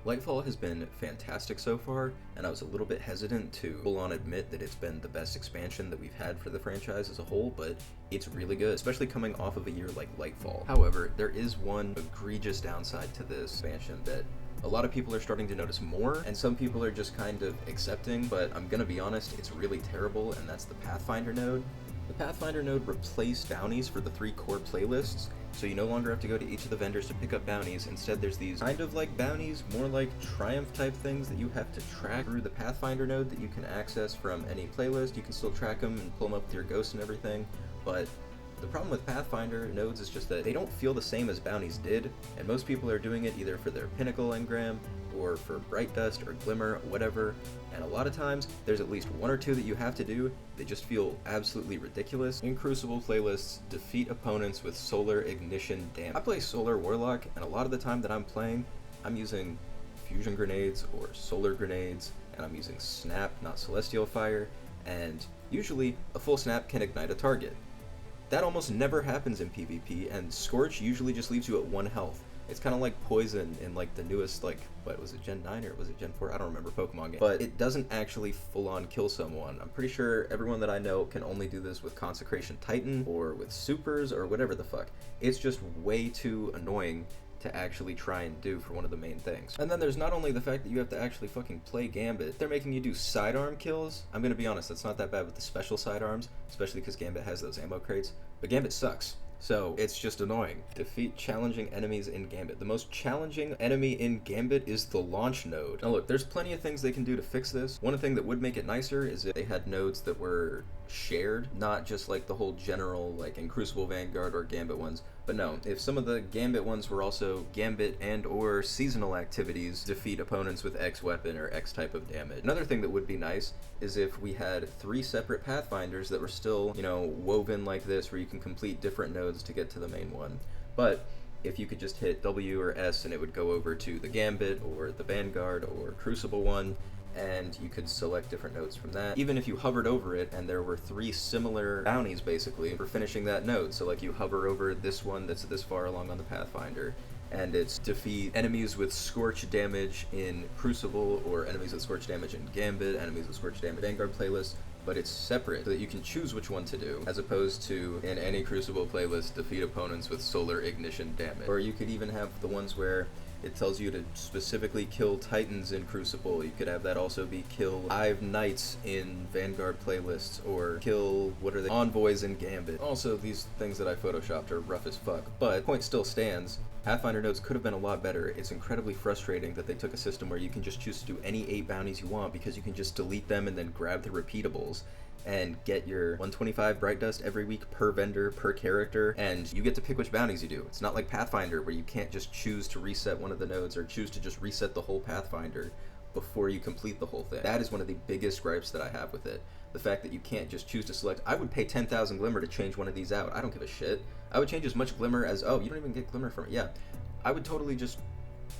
Lightfall has been fantastic so far, and I was a little bit hesitant to full-on admit that it's been the best expansion that we've had for the franchise as a whole, but it's really good, especially coming off of a year like Lightfall. However, there is one egregious downside to this expansion that a lot of people are starting to notice more, and some people are just kind of accepting, but I'm gonna be honest, it's really terrible, and that's the Pathfinder node. The Pathfinder node replaced bounties for the 3 core playlists, so you no longer have to go to each of the vendors to pick up bounties. Instead, there's these kind of like bounties, more like triumph type things that you have to track through the Pathfinder node that you can access from any playlist. You can still track them and pull them up with your ghost and everything, but the problem with Pathfinder nodes is just that they don't feel the same as bounties did, and most people are doing it either for their Pinnacle engram, or for Bright Dust, or Glimmer, whatever, and a lot of times, there's at least 1 or 2 that you have to do that just feel absolutely ridiculous. In Crucible playlists, defeat opponents with Solar Ignition damage. I play Solar Warlock, and a lot of the time that I'm playing, I'm using Fusion Grenades or Solar Grenades, and I'm using Snap, not Celestial Fire, and usually, a full Snap can ignite a target. That almost never happens in PvP, and Scorch usually just leaves you at 1 health. It's kind of like Poison in like the newest, like, what was it, Gen 9 or was it Gen 4? I don't remember, Pokemon game. But it doesn't actually full-on kill someone. I'm pretty sure everyone that I know can only do this with Consecration Titan or with Supers or whatever the fuck. It's just way too annoying to actually try and do for one of the main things. And then there's not only the fact that you have to actually fucking play Gambit, they're making you do sidearm kills. I'm gonna be honest, that's not that bad with the special sidearms, especially because Gambit has those ammo crates, but Gambit sucks. So, it's just annoying. Defeat challenging enemies in Gambit. The most challenging enemy in Gambit is the launch node. Now look, there's plenty of things they can do to fix this. One thing that would make it nicer is if they had nodes that were shared, not just like the whole general, like in Crucible Vanguard or Gambit ones. But no, if some of the Gambit ones were also Gambit and or seasonal activities, defeat opponents with X weapon or X type of damage. Another thing that would be nice is if we had 3 separate Pathfinders that were still, you know, woven like this, where you can complete different nodes to get to the main one. But if you could just hit W or S and it would go over to the Gambit or the Vanguard or Crucible one, and you could select different nodes from that. Even if you hovered over it and there were 3 similar bounties basically for finishing that node. So like you hover over this one that's this far along on the Pathfinder, and it's defeat enemies with Scorch damage in Crucible, or enemies with Scorch damage in Gambit, enemies with Scorch damage Vanguard playlist, but it's separate so that you can choose which one to do, as opposed to in any Crucible playlist, defeat opponents with Solar Ignition damage. Or you could even have the ones where it tells you to specifically kill Titans in Crucible. You could have that also be kill 5 Knights in Vanguard playlists, or kill, Envoys in Gambit. Also, these things that I photoshopped are rough as fuck, but point still stands. Pathfinder nodes could have been a lot better. It's incredibly frustrating that they took a system where you can just choose to do any 8 bounties you want, because you can just delete them and then grab the repeatables and get your 125 Bright Dust every week per vendor, per character, and you get to pick which bounties you do. It's not like Pathfinder where you can't just choose to reset one of the nodes or choose to just reset the whole Pathfinder before you complete the whole thing. That is one of the biggest gripes that I have with it. The fact that you can't just choose to select. I would pay 10,000 Glimmer to change one of these out. I don't give a shit. I would change as much Glimmer as, oh, you don't even get Glimmer from it. Yeah, I would totally just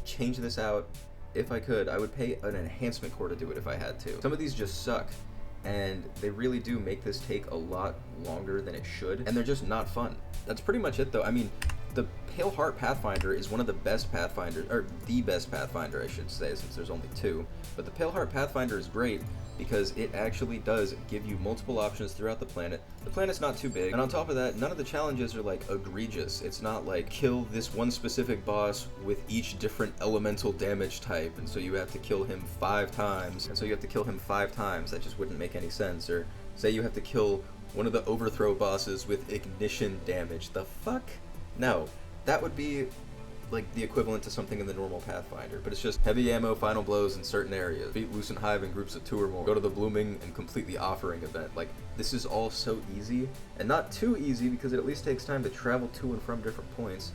change this out if I could. I would pay an enhancement core to do it if I had to. Some of these just suck, and they really do make this take a lot longer than it should, and they're just not fun. That's pretty much it though. I mean, the Pale Heart Pathfinder is one of the best Pathfinders, or the best Pathfinder I should say, since there's only 2, but the Pale Heart Pathfinder is great because it actually does give you multiple options throughout the planet. The planet's not too big, and on top of that, none of the challenges are like egregious. It's not like kill this one specific boss with each different elemental damage type, and so you have to kill him 5 times, and so you have to kill him 5 times. That just wouldn't make any sense. Or say you have to kill one of the overthrow bosses with ignition damage. The fuck? No, that would be like the equivalent to something in the normal Pathfinder, but it's just heavy ammo final blows in certain areas, defeat Lucent Hive in groups of 2 or more, go to the Blooming and complete the Offering event. Like, this is all so easy, and not too easy because it at least takes time to travel to and from different points,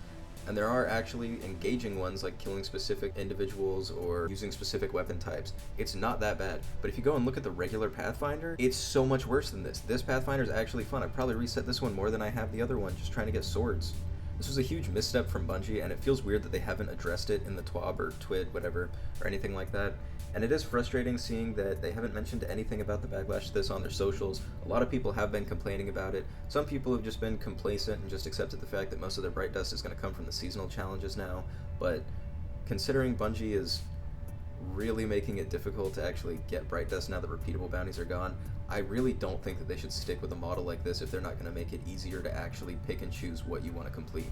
and there are actually engaging ones like killing specific individuals or using specific weapon types. It's not that bad, but if you go and look at the regular Pathfinder, it's so much worse than this. This Pathfinder is actually fun. I'd probably reset this one more than I have the other one, just trying to get swords. This was a huge misstep from Bungie, and it feels weird that they haven't addressed it in the TWAB or TWID, whatever, or anything like that. And it is frustrating seeing that they haven't mentioned anything about the backlash to this on their socials. A lot of people have been complaining about it. Some people have just been complacent and just accepted the fact that most of their Bright Dust is going to come from the seasonal challenges now. But considering Bungie is really making it difficult to actually get Bright Dust now that repeatable bounties are gone. I really don't think that they should stick with a model like this if they're not going to make it easier to actually pick and choose what you want to complete.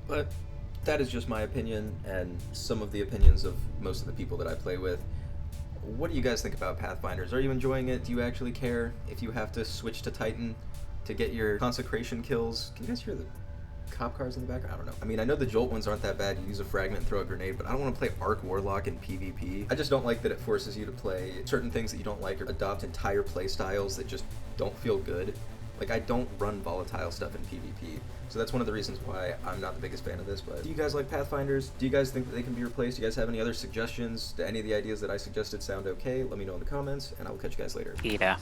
But that is just my opinion and some of the opinions of most of the people that I play with. What do you guys think about Pathfinders? Are you enjoying it? Do you actually care if you have to switch to Titan to get your consecration kills? Can you guys hear the cop cars in the background? I don't know. I mean, I know the Jolt ones aren't that bad. You use a fragment and throw a grenade, but I don't want to play Arc Warlock in PvP. I just don't like that it forces you to play certain things that you don't like or adopt entire play styles that just don't feel good. Like, I don't run volatile stuff in PvP, so that's one of the reasons why I'm not the biggest fan of this. But do you guys like Pathfinders? Do you guys think that they can be replaced? Do you guys have any other suggestions? Do any of the ideas that I suggested sound okay? Let me know in the comments, and I will catch you guys later. Fida.